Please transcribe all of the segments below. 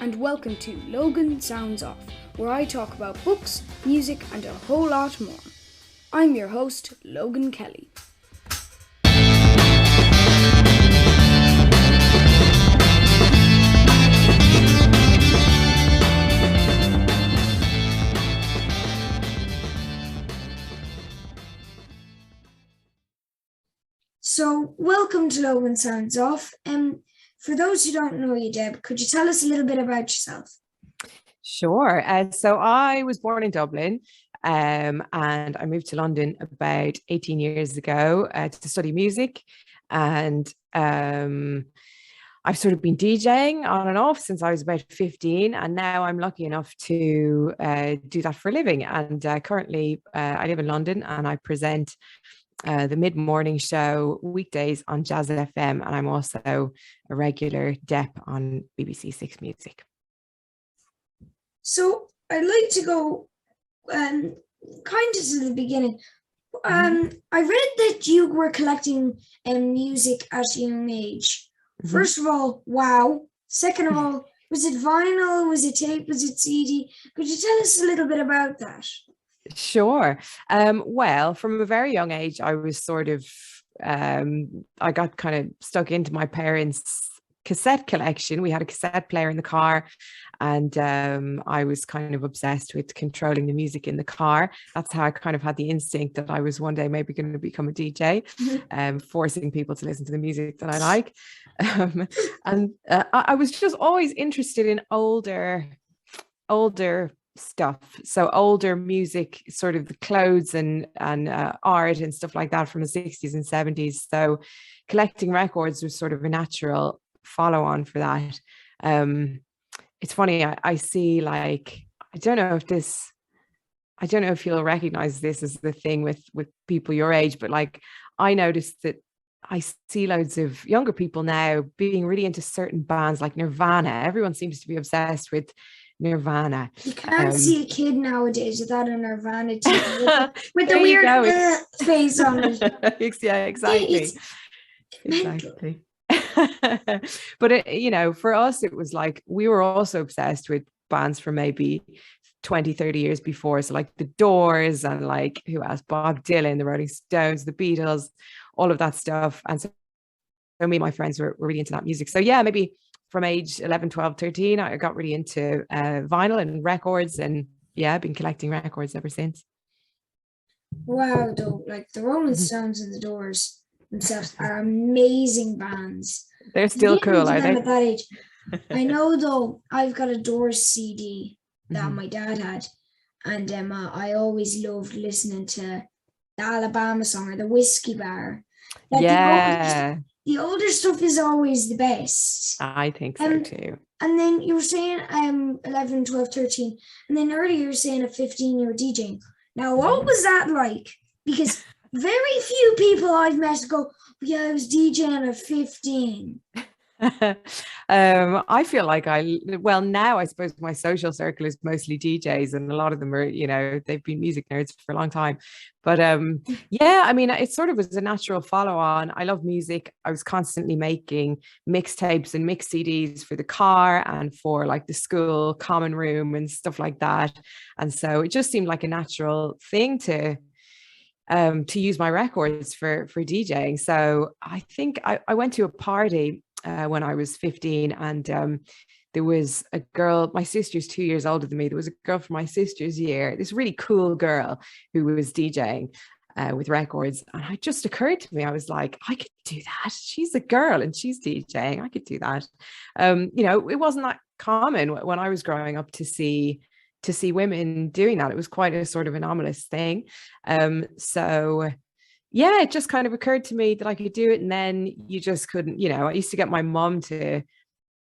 and welcome to Logan Sounds Off, where I talk about books, music, and a whole lot more. I'm your host, Logan Kelly. So, welcome to Logan Sounds Off. For those who don't know you, Deb, could you tell us a little bit about yourself? Sure. So I was born in Dublin and I moved to London about 18 years ago to study music. And I've sort of been DJing on and off since I was about 15. And now I'm lucky enough to do that for a living. And currently I live in London and I present the mid-morning show weekdays on Jazz FM, and I'm also a regular Deb on BBC Six Music. So I'd like to go kind of to the beginning. I read that you were collecting music at a young age. First of all, wow. Second of all, was it vinyl? Was it tape? Was it CD? Could you tell us a little bit about that? Sure. Well, from a very young age, I was sort of, I got kind of stuck into my parents' cassette collection. We had a cassette player in the car, and I was kind of obsessed with controlling the music in the car. That's how I kind of had the instinct that I was one day maybe going to become a DJ, forcing people to listen to the music that I like. I was just always interested in older stuff, so older music, sort of the clothes and art and stuff like that from the 60s and 70s. So collecting records was sort of a natural follow on for that. It's funny, I see, like, I don't know if you'll recognize this as the thing with people your age, but like I noticed that I see loads of younger people now being really into certain bands like Nirvana. Everyone seems to be obsessed with Nirvana. You can't see a kid nowadays without a Nirvana t-shirt with the weird face on it. Yeah, exactly. Exactly. But for us, it was like we were also obsessed with bands for maybe 20, 30 years before. So like the Doors and like who else? Bob Dylan, the Rolling Stones, the Beatles, all of that stuff. And so me and my friends were really into that music. So yeah, maybe from age 11, 12, 13, I got really into vinyl and records, and yeah, I've been collecting records ever since. Wow, though, like the Rolling Stones and the Doors themselves are amazing bands. They're still cool, are they? At that age. I know, though, I've got a Doors CD that my dad had, and I always loved listening to the Alabama song or the Whiskey Bar. Yeah. The older stuff is always the best. I think so too. And then you were saying 11, 12, 13. And then earlier you were saying at 15 you were DJing. Now, what was that like? Because very few people I've met go, yeah, I was DJing at 15. I feel like now I suppose my social circle is mostly DJs, and a lot of them are, they've been music nerds for a long time. But yeah, I mean, it sort of was a natural follow on. I love music. I was constantly making mixtapes and mix CDs for the car and for like the school common room and stuff like that. And so it just seemed like a natural thing to use my records for DJing. So I think I went to a party when I was 15, and there was a girl, my sister's 2 years older than me. There was a girl from my sister's year, this really cool girl who was DJing with records. And it just occurred to me, I was like, I could do that. She's a girl and she's DJing. I could do that. It wasn't that common when I was growing up to see women doing that. It was quite a sort of anomalous thing. So yeah, it just kind of occurred to me that I could do it. And then you just couldn't, I used to get my mom to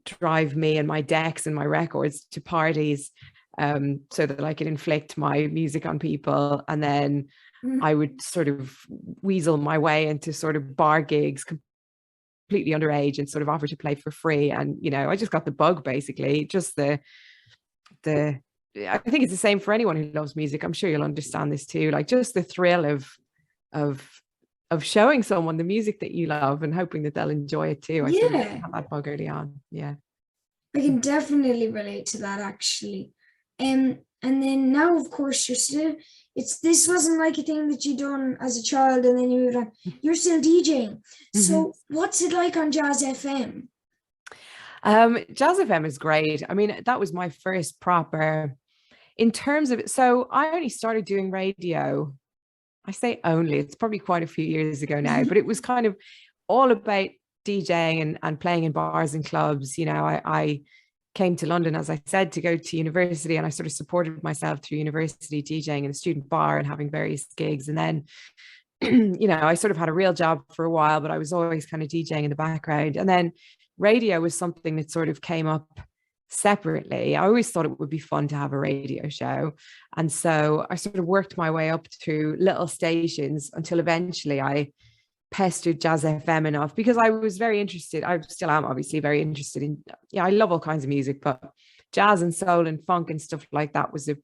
drive me and my decks and my records to parties so that I could inflict my music on people. And then I would sort of weasel my way into sort of bar gigs, completely underage, and sort of offer to play for free. And, I just got the bug, basically. Just I think it's the same for anyone who loves music. I'm sure you'll understand this too. Like just the thrill of showing someone the music that you love and hoping that they'll enjoy it too. I sort of had that bug early on. Yeah. I can definitely relate to that actually. And then now, of course, you're still. This wasn't like a thing that you done as a child and then you moved on. You're still DJing. Mhm. So what's it like on Jazz FM? Jazz FM is great. I mean, that was my first proper, in terms of, so I only started doing radio. I say only, it's probably quite a few years ago now, but it was kind of all about DJing and playing in bars and clubs. You know, I came to London, as I said, to go to university, and I sort of supported myself through university DJing in a student bar and having various gigs. And then, you know, I sort of had a real job for a while, but I was always kind of DJing in the background. And then radio was something that sort of came up separately. I always thought it would be fun to have a radio show. And so I sort of worked my way up through little stations until eventually I pestered Jazz FM enough, because I was very interested. I still am obviously very interested in, yeah, I love all kinds of music, but jazz and soul and funk and stuff like that was a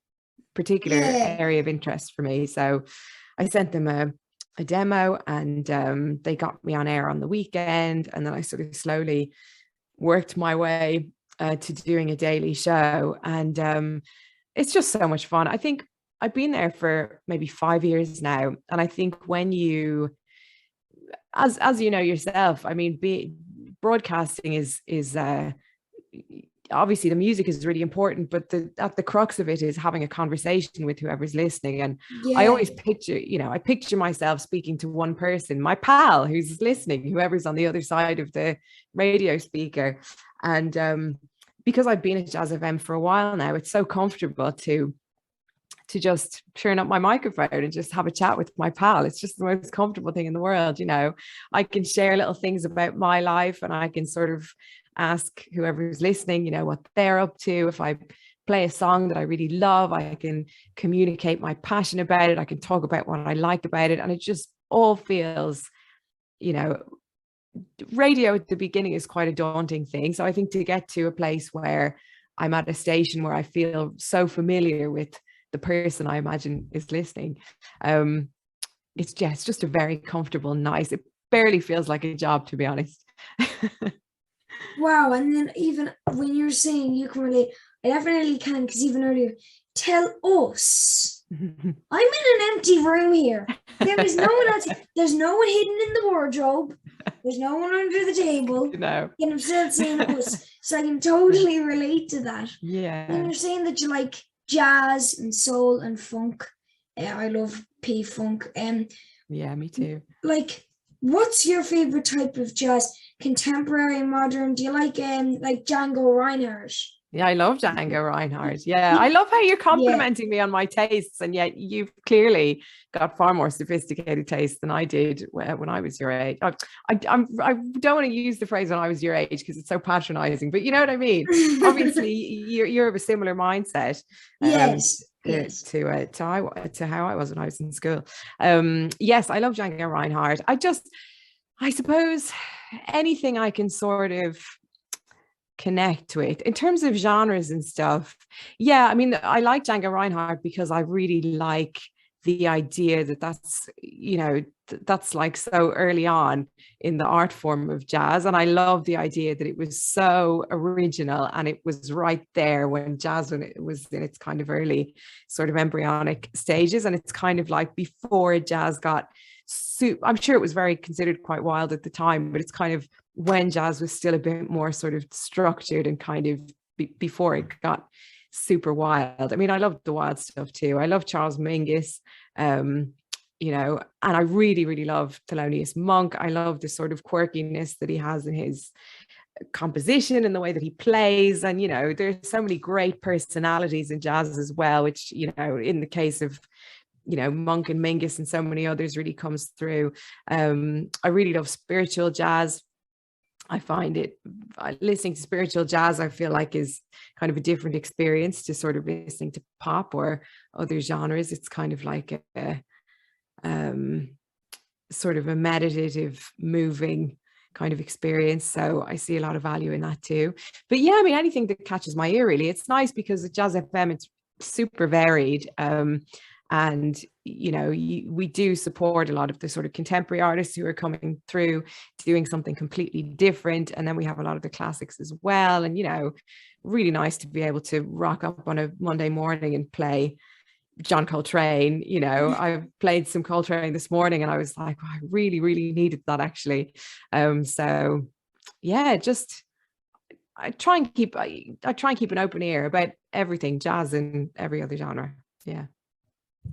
particular Yeah. area of interest for me. So I sent them a demo, and they got me on air on the weekend. And then I sort of slowly worked my way to doing a daily show. And it's just so much fun. I think I've been there for maybe 5 years now. And I think when you, as you know yourself, I mean, broadcasting is obviously the music is really important, but at the crux of it is having a conversation with whoever's listening. And I Yeah. always picture, you know, I picture myself speaking to one person, my pal who's listening, whoever's on the other side of the radio speaker. And because I've been at Jazz FM for a while now, it's so comfortable to just turn up my microphone and just have a chat with my pal. It's just the most comfortable thing in the world. You know, I can share little things about my life, and I can sort of ask whoever's listening, you know, what they're up to. If I play a song that I really love, I can communicate my passion about it. I can talk about what I like about it. And it just all feels, you know, radio at the beginning is quite a daunting thing. So I think to get to a place where I'm at a station where I feel so familiar with the person I imagine is listening, it's just a very comfortable, nice, it barely feels like a job, to be honest. Wow. And then even when you're saying you can relate, I definitely can, because even earlier, tell us. I'm in an empty room here. There is no one else. There's no one hidden in the wardrobe. There's no one under the table. No. And I'm still saying us. So I can totally relate to that. Yeah. And you're saying that you like jazz and soul and funk. I love P-funk. Yeah, me too. Like, what's your favorite type of jazz? Contemporary, modern? Do you like Django Reinhardt? Yeah, I love Django Reinhardt. Yeah, I love how you're complimenting me on my tastes, and yet you've clearly got far more sophisticated tastes than I did when I was your age. I don't want to use the phrase "when I was your age" because it's so patronizing, but you know what I mean. Obviously, you're of a similar mindset. Yes. To how I was when I was in school. Yes, I love Django Reinhardt. I suppose anything I can sort of connect with in terms of genres and stuff. Yeah, I mean, I like Django Reinhardt because I really like the idea that that's, you know, that's like so early on in the art form of jazz. And I love the idea that it was so original and it was right there when it was in its kind of early sort of embryonic stages. And it's kind of like before jazz got I'm sure it was very considered quite wild at the time, but it's kind of when jazz was still a bit more sort of structured and kind of before it got super wild. I mean, I love the wild stuff too. I love Charles Mingus, you know, and I really, really love Thelonious Monk. I love the sort of quirkiness that he has in his composition and the way that he plays. And, you know, there's so many great personalities in jazz as well, which, you know, in the case of, you know, Monk and Mingus and so many others really comes through. I really love spiritual jazz. I find listening to spiritual jazz, I feel like is kind of a different experience to sort of listening to pop or other genres. It's kind of like a sort of a meditative, moving kind of experience. So I see a lot of value in that too. But yeah, I mean, anything that catches my ear really. It's nice because at Jazz FM, it's super varied. And we do support a lot of the sort of contemporary artists who are coming through doing something completely different, and then we have a lot of the classics as well. And really nice to be able to rock up on a Monday morning and play John Coltrane. I played some Coltrane this morning and I was like, oh, I really, really needed that actually. So yeah, just I try and keep an open ear about everything, jazz and every other genre. Yeah.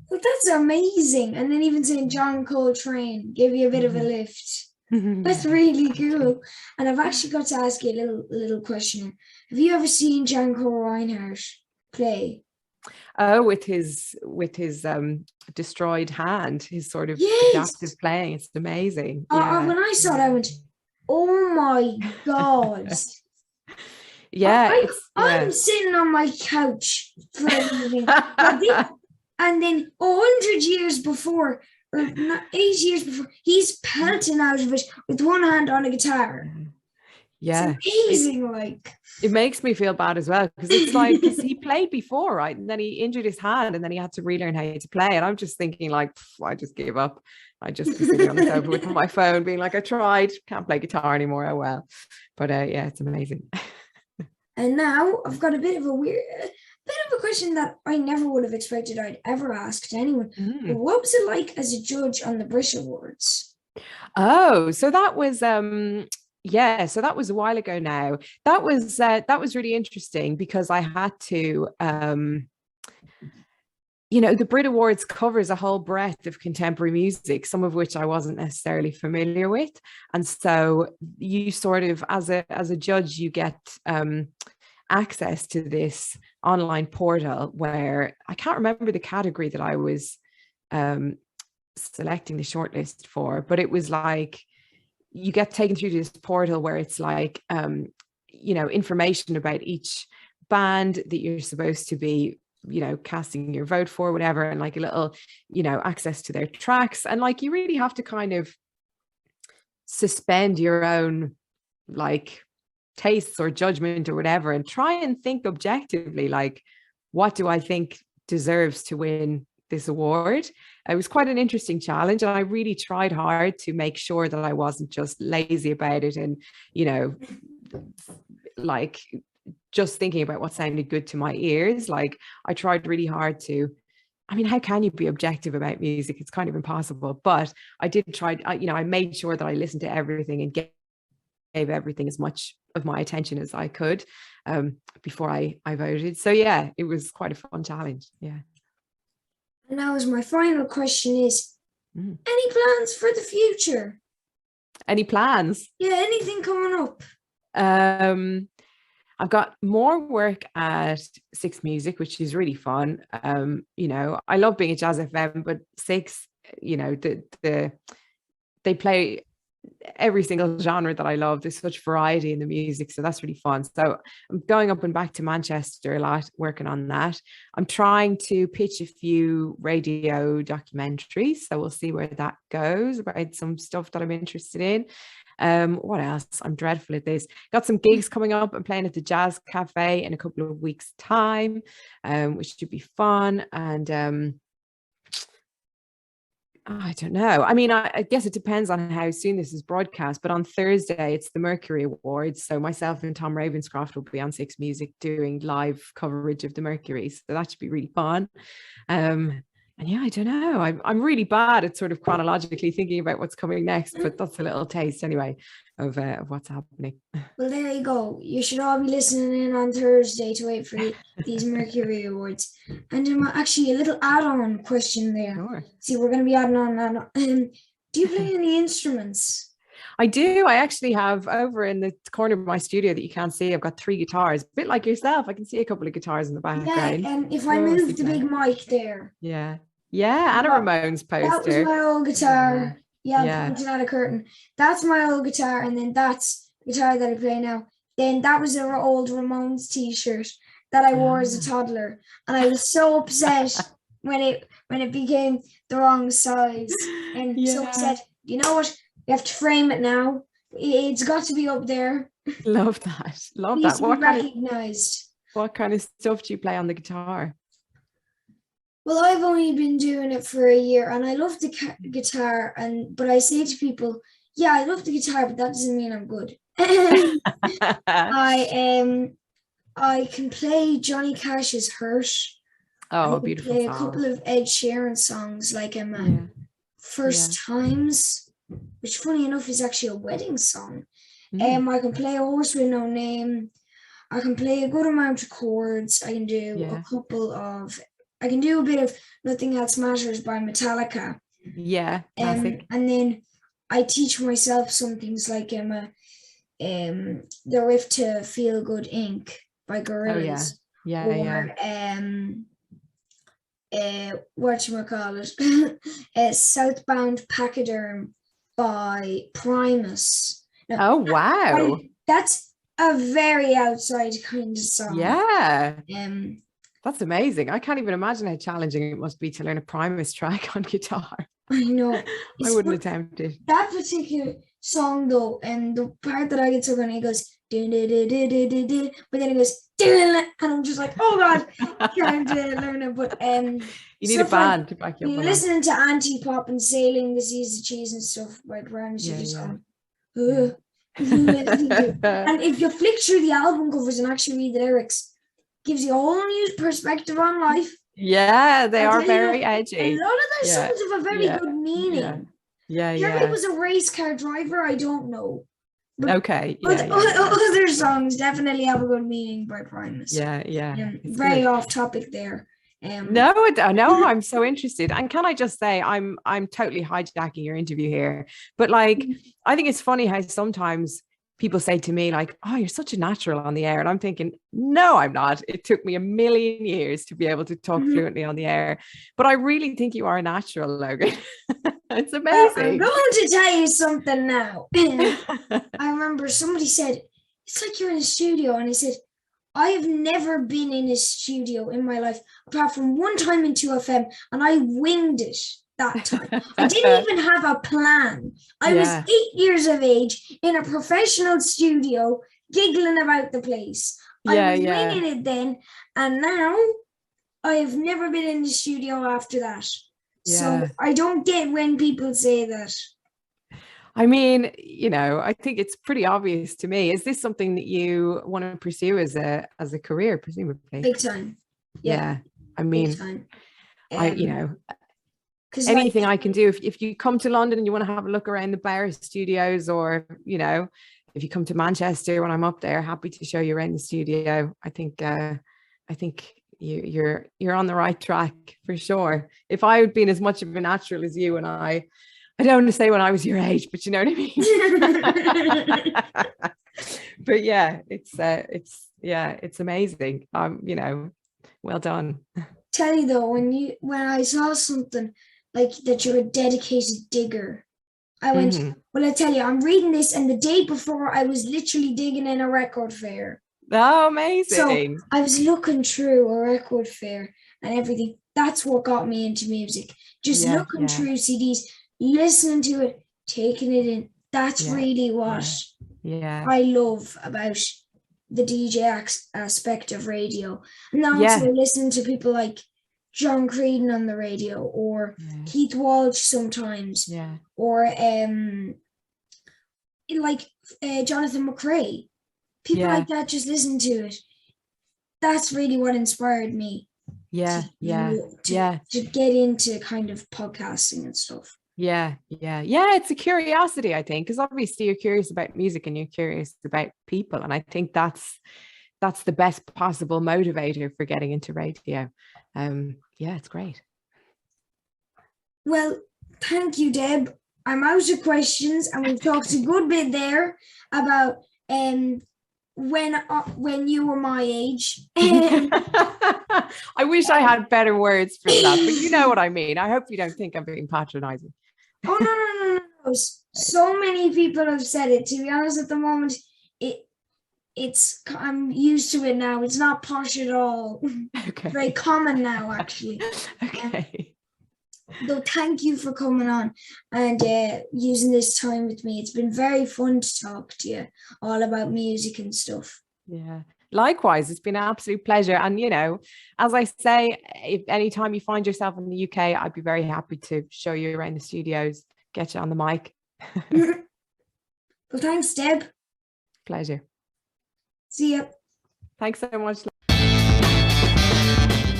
Well, that's amazing. And then even saying John Coltrane gave you a bit of a lift. That's really cool. And I've actually got to ask you a little question. Have you ever seen Django Reinhardt play? Oh, with his destroyed hand, his sort of adaptive playing. It's amazing. Yeah. When I saw that, I went, oh my God. Yeah. I'm sitting on my couch for a living. And then 100 years before, or 8 years before, he's pelting out of it with one hand on a guitar. Yeah, it's amazing. It makes me feel bad as well, because it's like, because he played before, right? And then he injured his hand, and then he had to relearn how to play. And I'm just thinking, like, I just give up. I just be sitting on the sofa with my phone, being like, I tried, can't play guitar anymore. Oh well. But yeah, it's amazing. And now I've got a bit of a question that I never would have expected I'd ever asked anyone. But what was it like as a judge on the Brit Awards? Oh, so that was yeah, so that was a while ago now. That was really interesting, because I had to the Brit Awards covers a whole breadth of contemporary music, some of which I wasn't necessarily familiar with. And so you sort of, as a judge, you get access to this online portal where I can't remember the category that I was selecting the shortlist for, but it was like you get taken through this portal where it's like information about each band that you're supposed to be casting your vote for, whatever, and like a little access to their tracks. And like you really have to kind of suspend your own like tastes or judgment or whatever, and try and think objectively, like, what do I think deserves to win this award? It was quite an interesting challenge, and I really tried hard to make sure that I wasn't just lazy about it and like just thinking about what sounded good to my ears. Like I tried really hard to, I mean, how can you be objective about music? It's kind of impossible. But I did try, I made sure that I listened to everything and gave everything as much of my attention as I could before I voted. So yeah, it was quite a fun challenge. Yeah. And now as my final question is, any plans for the future? Any plans? Yeah, anything coming up? I've got more work at Six Music, which is really fun. I love being at Jazz FM, but Six, they play every single genre that I love. There's such variety in the music, so that's really fun. So I'm going up and back to Manchester a lot, working on that. I'm trying to pitch a few radio documentaries, so we'll see where that goes, about some stuff that I'm interested in. What else? I'm dreadful at this. Got some gigs coming up. I'm playing at the Jazz Cafe in a couple of weeks' time, which should be fun. And I don't know. I mean, I guess it depends on how soon this is broadcast, but on Thursday, it's the Mercury Awards. So myself and Tom Ravenscroft will be on Six Music doing live coverage of the Mercury. So that should be really fun. And yeah, I don't know. I'm really bad at sort of chronologically thinking about what's coming next, but that's a little taste anyway of what's happening. Well, there you go. You should all be listening in on Thursday to wait for these Mercury Awards. And actually, a little add-on question there. Sure. See, we're going to be adding on. Do you play any instruments? I do. I actually have over in the corner of my studio that you can't see, I've got 3 guitars, a bit like yourself. I can see a couple of guitars in the background. Yeah, and if I move the big mic there. Yeah. Yeah, and a Ramones poster. That was my old guitar. Yeah, pointing at a curtain. That's my old guitar, and then that's the guitar that I play now. Then that was an old Ramones t-shirt that I wore as a toddler. And I was so upset when it became the wrong size. And so I said, you know what? You have to frame it now. It's got to be up there. Love that. Love that. What recognized. What kind of stuff do you play on the guitar? Well, I've only been doing it for a year, and I love the guitar. But I say to people, "Yeah, I love the guitar, but that doesn't mean I'm good." I I can play Johnny Cash's "Hurt." I Oh, can beautiful play a couple song. of Ed Sheeran songs, like Yeah, yeah. "First Times," which, funny enough, is actually a wedding song. Mm, I can play "A Horse with No Name." I can play a good amount of chords. I can do a yeah, couple of. I can do a bit of "Nothing Else Matters" by Metallica. yeah. Classic. And then I teach myself some things like the riff to "Feel Good Inc." by Oh yeah, Gorillaz, yeah, yeah. or whatchamacallit, "Southbound Pachyderm" by Primus. Now, Oh wow. that's a very outside kind of song. Yeah. Um, That's amazing. I can't even imagine how challenging it must be to learn a Primus track on guitar. I know I it's wouldn't attempt it. that particular song though, and the part that I get so funny, it goes do do do do do do do, but then it goes and I'm just like, oh god, trying to learn it. But You need a stuff like band to back you up on that. listening to Anti-Pop and "Sailing the Seas of Cheese" and stuff by Grimes, you Yeah, just yeah, go, yeah. listening to it. And if you flick through the album covers and actually read the lyrics, gives you a whole new perspective on life. Yeah, they I'll are tell you, very a edgy. lot of their Yeah, songs have a very yeah, good yeah, meaning. yeah, Jeremy yeah. was a race car driver, I don't know. But Okay, yeah, yeah, yeah, other songs definitely have a good meaning by Primus. yeah, yeah. It's Very good. off topic there. Um, No, no, I'm so interested. And can I just say, I'm totally hijacking your interview here, but like, I think it's funny how sometimes people say to me like, "Oh, you're such a natural on the air," and I'm thinking, "No, I'm not. It took me a million years to be able to talk fluently on the air, but I really think you are a natural, Logan." It's well, I'm amazing. going to tell you something now. I remember somebody said, "It's like you're in a studio," and I said, "I have never been in a studio in my life, apart from one time in 2FM, and I winged it that time. I didn't even have a plan. I was Yeah, 8 years of age in a professional studio, giggling about the place. I yeah, was yeah, winging it then, and now I have never been in the studio after that. So yeah. I don't get when people say that. I mean, I think it's pretty obvious to me. Is this something that you want to pursue as a career, presumably? Big time. Yeah, Yeah. I big mean, time. I, Because like anything I can do if you come to London and you want to have a look around the Bauer studios, or, if you come to Manchester when I'm up there, happy to show you around the studio. I think you're on the right track for sure. If I had been as much of a natural as you, and I don't want to say when I was your age, but you know what I mean? But yeah, it's amazing. Well done. tell you though, when I saw something like that, you're a dedicated digger, I went, Hmm. well, I tell you, I'm reading this, and the day before I was literally digging in a record fair. Oh, So amazing. I was looking through a record fair and everything. That's what got me into music. Just Yeah, looking yeah, through CDs, listening to it, taking it in. That's yeah, really what yeah, yeah, I love about the DJ aspect of radio. And also yeah, listening to people like John Creedon on the radio, or yeah, Keith Walsh sometimes, yeah, or like Jonathan McRae. People yeah, like that, just listen to it. That's really what inspired me to yeah, yeah, yeah. to get into kind of podcasting and stuff. Yeah, yeah, yeah. It's a curiosity, I think, because obviously you're curious about music and you're curious about people. And I think that's the best possible motivator for getting into radio. Yeah, it's great. Well, thank you, Deb. I'm out of questions, and we've talked a good bit there about when you were my age. I wish I had better words for that, but you know what I mean. I hope you don't think I'm being patronizing. Oh no! So many people have said it. To be honest, at the moment, I'm used to it now. It's not posh at all. Okay. Very common now, actually. Okay. Though, thank you for coming on and using this time with me. It's been very fun to talk to you all about music and stuff. Yeah. Likewise, it's been an absolute pleasure. And, as I say, if anytime you find yourself in the UK, I'd be very happy to show you around the studios, get you on the mic. Well, thanks, Deb. Pleasure. See ya. Thanks so much.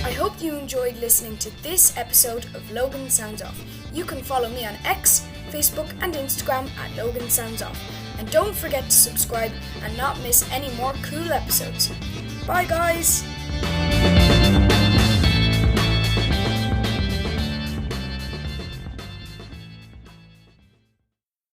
I hope you enjoyed listening to this episode of Logan Sounds Off. You can follow me on X, Facebook and Instagram at Logan Sounds Off. And don't forget to subscribe and not miss any more cool episodes. Bye guys!